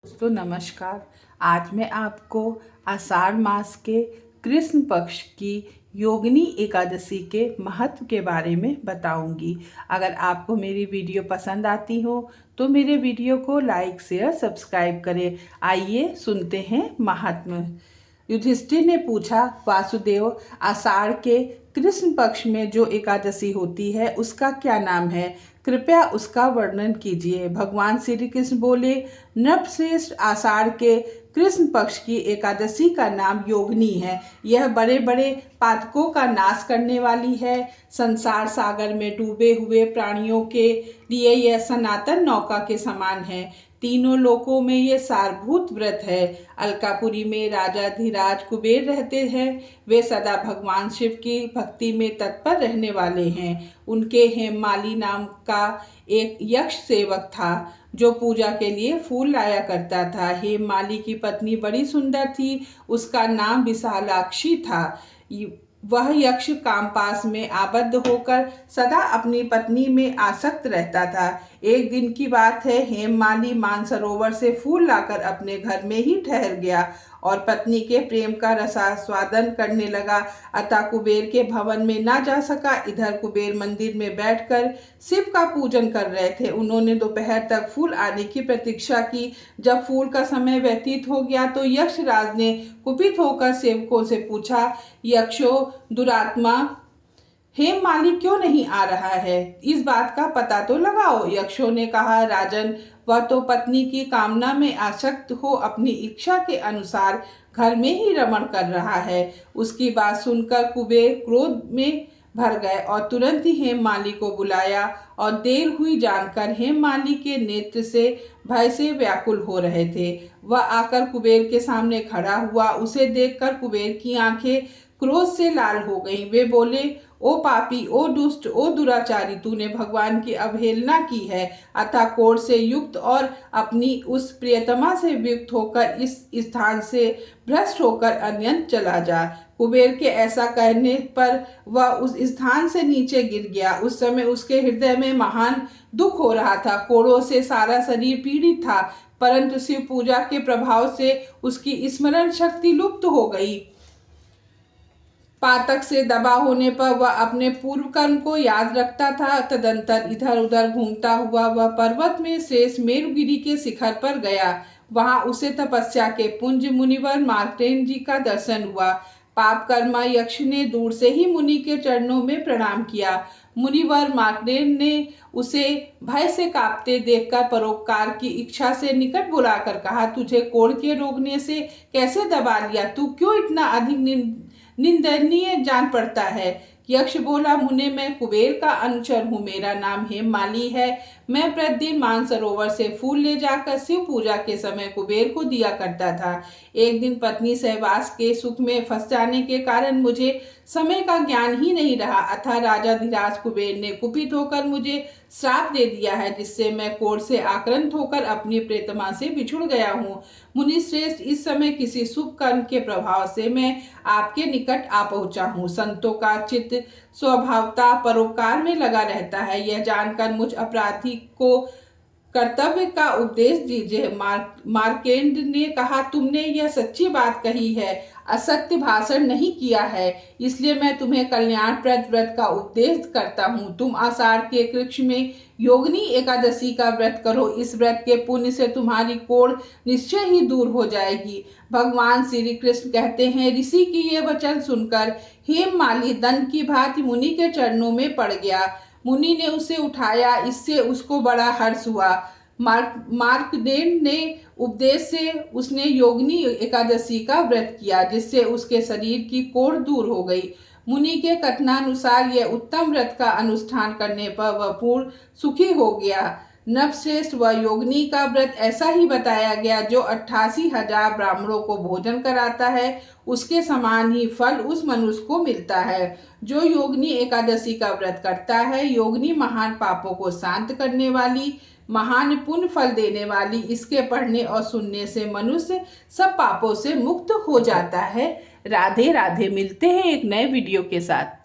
दोस्तों नमस्कार। आज मैं आपको आषाढ़ मास के कृष्ण पक्ष की योगिनी एकादशी के महत्व के बारे में बताऊंगी। अगर आपको मेरी वीडियो पसंद आती हो तो मेरे वीडियो को लाइक शेयर सब्सक्राइब करें। आइए सुनते हैं महात्म्य। युधिष्ठिर ने पूछा, वासुदेव, आषाढ़ के कृष्ण पक्ष में जो एकादशी होती है उसका क्या नाम है? कृपया उसका वर्णन कीजिए। भगवान श्री कृष्ण बोले, नृपश्रेष्ठ, आषाढ़ के कृष्ण पक्ष की एकादशी का नाम योगिनी है। यह बड़े बड़े पातकों का नाश करने वाली है। संसार सागर में डूबे हुए प्राणियों के लिए यह सनातन नौका के समान है। तीनों लोकों में ये सारभूत व्रत है। अलकापुरी में राजा धीराज कुबेर रहते हैं। वे सदा भगवान शिव की भक्ति में तत्पर रहने वाले हैं। उनके हेममाली नाम का एक यक्ष सेवक था जो पूजा के लिए फूल लाया करता था। हेममाली की पत्नी बड़ी सुंदर थी। उसका नाम विशालाक्षी था। वह यक्ष कामपास में आबद्ध होकर सदा अपनी पत्नी में आसक्त रहता था। एक दिन की बात है, हेममाली मानसरोवर से फूल लाकर अपने घर में ही ठहर गया और पत्नी के प्रेम का रसास्वादन करने लगा। अतः कुबेर के भवन में ना जा सका। इधर कुबेर मंदिर में बैठकर शिव का पूजन कर रहे थे। उन्होंने दोपहर तक फूल आने की प्रतीक्षा की। जब फूल का समय व्यतीत हो गया तो यक्षराज ने कुपित होकर सेवकों से पूछा, यक्षो दुरात्मा, हेममाली क्यों नहीं आ रहा है? इस बात का पता तो लगाओ। यक्षों ने कहा, राजन, वह तो पत्नी की कामना में आसक्त हो अपनी इच्छा के अनुसार घर में ही रमण कर रहा है। उसकी बात सुनकर कुबेर क्रोध में भर गए और तुरंत ही हेममाली को बुलाया और देर हुई जानकर हेममाली के नेत्र से भय से व्याकुल हो रहे थे। वह आकर कुबेर के सामने खड़ा हुआ। उसे देखकर कुबेर की आंखें क्रोध से लाल हो गईं। वे बोले, ओ पापी, ओ दुष्ट, ओ दुराचारी, तूने भगवान की अवहेलना की है। अतः क्रोध से युक्त और अपनी उस प्रियतमा से वियुक्त होकर इस स्थान से भ्रष्ट होकर अन्यत्र चला जा। कुबेर के ऐसा कहने पर वह उस स्थान से नीचे गिर गया। उस समय उसके हृदय में महान दुख हो रहा था। कोड़ों से सारा शरीर पीड़ित था, परंतु शिव पूजा के प्रभाव से उसकी स्मरण शक्ति लुप्त हो गई। पातक से दबा होने पर वह अपने पूर्व कर्म को याद रखता था। तदंतर इधर उधर घूमता हुआ वह पर्वत में शेष मेरुगिरी के शिखर पर गया। वहां उसे तपस्या के पुंज मुनिवर मार्कंडेय जी का दर्शन हुआ। पाप कर्मा यक्ष ने दूर से ही मुनि के चरणों में प्रणाम किया। मुनिवर मार्कंडेय ने उसे भय से कांपते देखकर परोपकार की इच्छा से निकट बुलाकर कहा, तुझे कोढ़ के रोकने से कैसे दबा लिया? तू क्यों इतना अधिक निंदनीय जान पड़ता है? यक्ष बोला, मुने, मैं कुबेर का अनुचर हूँ। मेरा नाम हेममाली है। मैं प्रतिदिन मानसरोवर से फूल ले जाकर शिव पूजा के समय कुबेर को दिया करता था। एक दिन पत्नी सहवास के सुख में फंस जाने के कारण मुझे समय का ज्ञान ही नहीं रहा। अतः राजा धीराज कुबेर ने कुपित होकर मुझे श्राप दे दिया है, जिससे मैं क्रोध से आक्रांत होकर अपनी प्रियतमा से बिछुड़ गया हूँ। मुनि श्रेष्ठ, इस समय किसी शुभ कर्म के प्रभाव से मैं आपके निकट आ पहुंचा हूँ। संतों का चित्त स्वभावतः परोपकार में लगा रहता है। यह जानकर मुझ अपराधी को कर्तव्य का उपदेश दीजिए। मार्कंडेय ने कहा, तुमने यह सच्ची बात कही है, असत्य भाषण नहीं किया है, इसलिए मैं तुम्हें कल्याणप्रद व्रत का उपदेश करता हूँ। तुम आषाढ़ के कृष्ण में योगिनी एकादशी का व्रत करो। इस व्रत के पुण्य से तुम्हारी कोढ़ निश्चय ही दूर हो जाएगी। भगवान श्री कृष्ण कहते हैं, ऋषि की ये वचन सुनकर हेममाली दंड की भांति मुनि के चरणों में पड़ गया। मुनि ने उसे उठाया, इससे उसको बड़ा हर्ष हुआ। मार्कंडेय ने उपदेश से उसने योगिनी एकादशी का व्रत किया, जिससे उसके शरीर की कोढ़ दूर हो गई। मुनि के कथनानुसार यह उत्तम व्रत का अनुष्ठान करने पर वह पूर्ण सुखी हो गया। नवश्रेष्ठ, वह योगिनी का व्रत ऐसा ही बताया गया जो 88,000 ब्राह्मणों को भोजन कराता है। उसके समान ही फल उस मनुष्य को मिलता है जो योगिनी एकादशी का व्रत करता है। योगिनी महान पापों को शांत करने वाली, महान पुण्य फल देने वाली। इसके पढ़ने और सुनने से मनुष्य सब पापों से मुक्त हो जाता है। राधे राधे। मिलते हैं एक नए वीडियो के साथ।